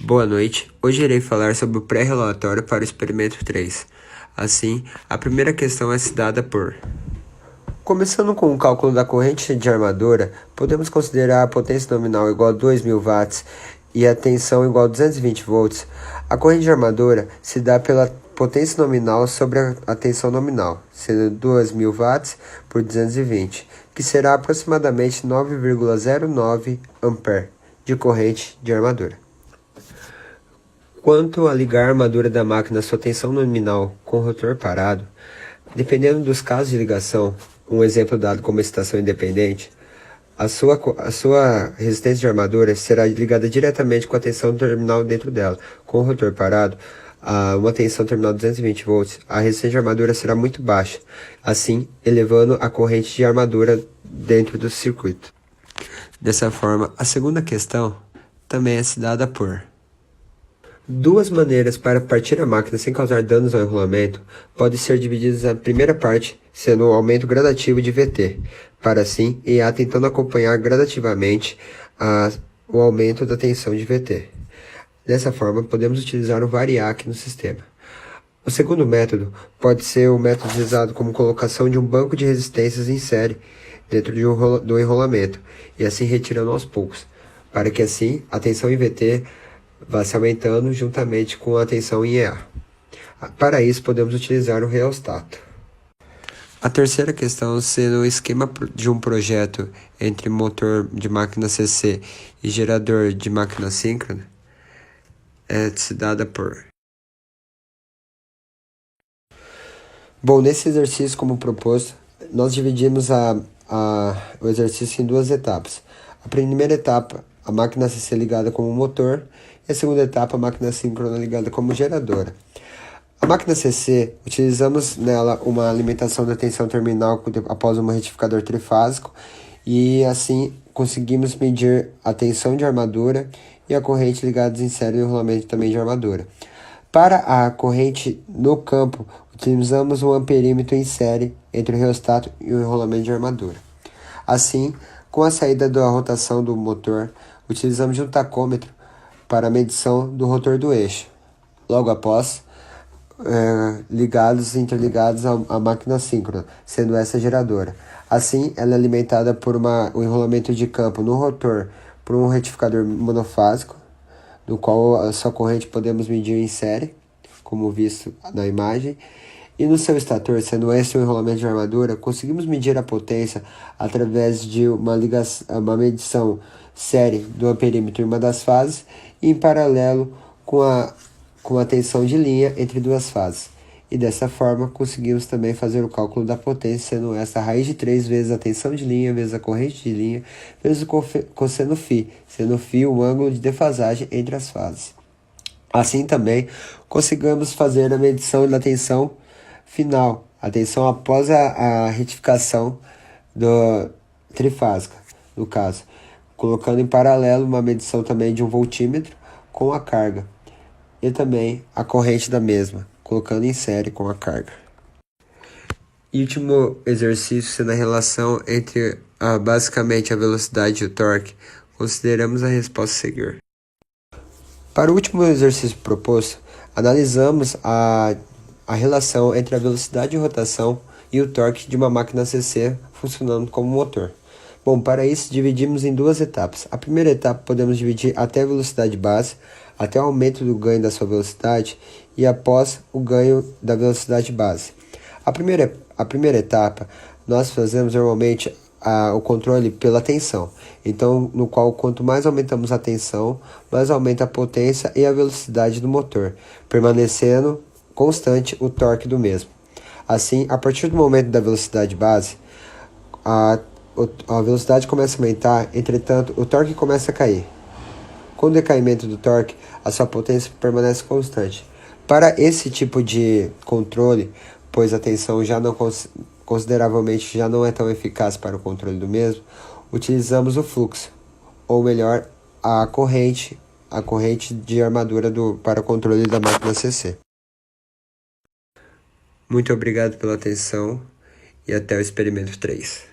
Boa noite, hoje irei falar sobre o pré-relatório para o experimento 3. Assim, a primeira questão é dada por... Começando com o cálculo da corrente de armadura, podemos considerar a potência nominal igual a 2.000 watts e a tensão igual a 220 volts. A corrente de armadura se dá pela potência nominal sobre a tensão nominal, sendo 2.000 watts por 220, que será aproximadamente 9,09 ampere de corrente de armadura. Quanto a ligar a armadura da máquina à sua tensão nominal com o rotor parado, dependendo dos casos de ligação, um exemplo dado como excitação independente, a sua resistência de armadura será ligada diretamente com a tensão terminal dentro dela. Com o rotor parado, a uma tensão terminal de 220 volts, a resistência de armadura será muito baixa, assim elevando a corrente de armadura dentro do circuito. Dessa forma, a segunda questão também é dada por... Duas maneiras para partir a máquina sem causar danos ao enrolamento podem ser divididas na primeira parte, sendo um aumento gradativo de VT, para assim IA tentando acompanhar gradativamente o aumento da tensão de VT. Dessa forma, podemos utilizar o variac no sistema. O segundo método pode ser o método utilizado como colocação de um banco de resistências em série dentro do enrolamento, e assim retirando aos poucos, para que assim a tensão em VT vai se aumentando juntamente com a tensão em EA. Para isso, podemos utilizar o reostato. A terceira questão, sendo o esquema de um projeto entre motor de máquina CC e gerador de máquina síncrona, é dada por... Bom, nesse exercício como proposto, nós dividimos o exercício em duas etapas. A primeira etapa, a máquina CC ligada como motor, e a segunda etapa, a máquina síncrona ligada como geradora. A máquina CC, utilizamos nela uma alimentação da tensão terminal após um retificador trifásico, e assim conseguimos medir a tensão de armadura e a corrente ligadas em série no enrolamento também de armadura. Para a corrente no campo, utilizamos um amperímetro em série entre o reostato e o enrolamento de armadura. Assim, com a saída da rotação do motor, utilizamos um tacômetro para a medição do rotor do eixo. Logo após, interligados à máquina síncrona, sendo essa geradora. Assim, ela é alimentada por um enrolamento de campo no rotor por um retificador monofásico, no qual a sua corrente podemos medir em série, como visto na imagem. E no seu estator, sendo esse o enrolamento de armadura, conseguimos medir a potência através de uma medição série do amperímetro em uma das fases e em paralelo com a tensão de linha entre duas fases. E dessa forma, conseguimos também fazer o cálculo da potência, sendo essa a raiz de 3 vezes a tensão de linha, vezes a corrente de linha, vezes o cosseno φ, sendo φ o ângulo de defasagem entre as fases. Assim também, conseguimos fazer a medição da tensão final, a tensão após a retificação trifásica, no caso, colocando em paralelo uma medição também de um voltímetro com a carga, e também a corrente da mesma, colocando em série com a carga. E último exercício, sendo a relação entre basicamente a velocidade e o torque, consideramos a resposta a seguir. Para o último exercício proposto, analisamos a relação entre a velocidade de rotação e o torque de uma máquina CC funcionando como motor. Bom, para isso dividimos em duas etapas. A primeira etapa podemos dividir até a velocidade base, até o aumento do ganho da sua velocidade e após o ganho da velocidade base. A primeira etapa nós fazemos normalmente o controle pela tensão, então no qual quanto mais aumentamos a tensão, mais aumenta a potência e a velocidade do motor, permanecendo constante o torque do mesmo. Assim, a partir do momento da velocidade base, a velocidade começa a aumentar, entretanto o torque começa a cair. Com o decaimento do torque, a sua potência permanece constante. Para esse tipo de controle, pois a tensão consideravelmente já não é tão eficaz para o controle do mesmo, utilizamos o fluxo, ou melhor, a corrente de armadura para o controle da máquina CC. Muito obrigado pela atenção e até o experimento 3.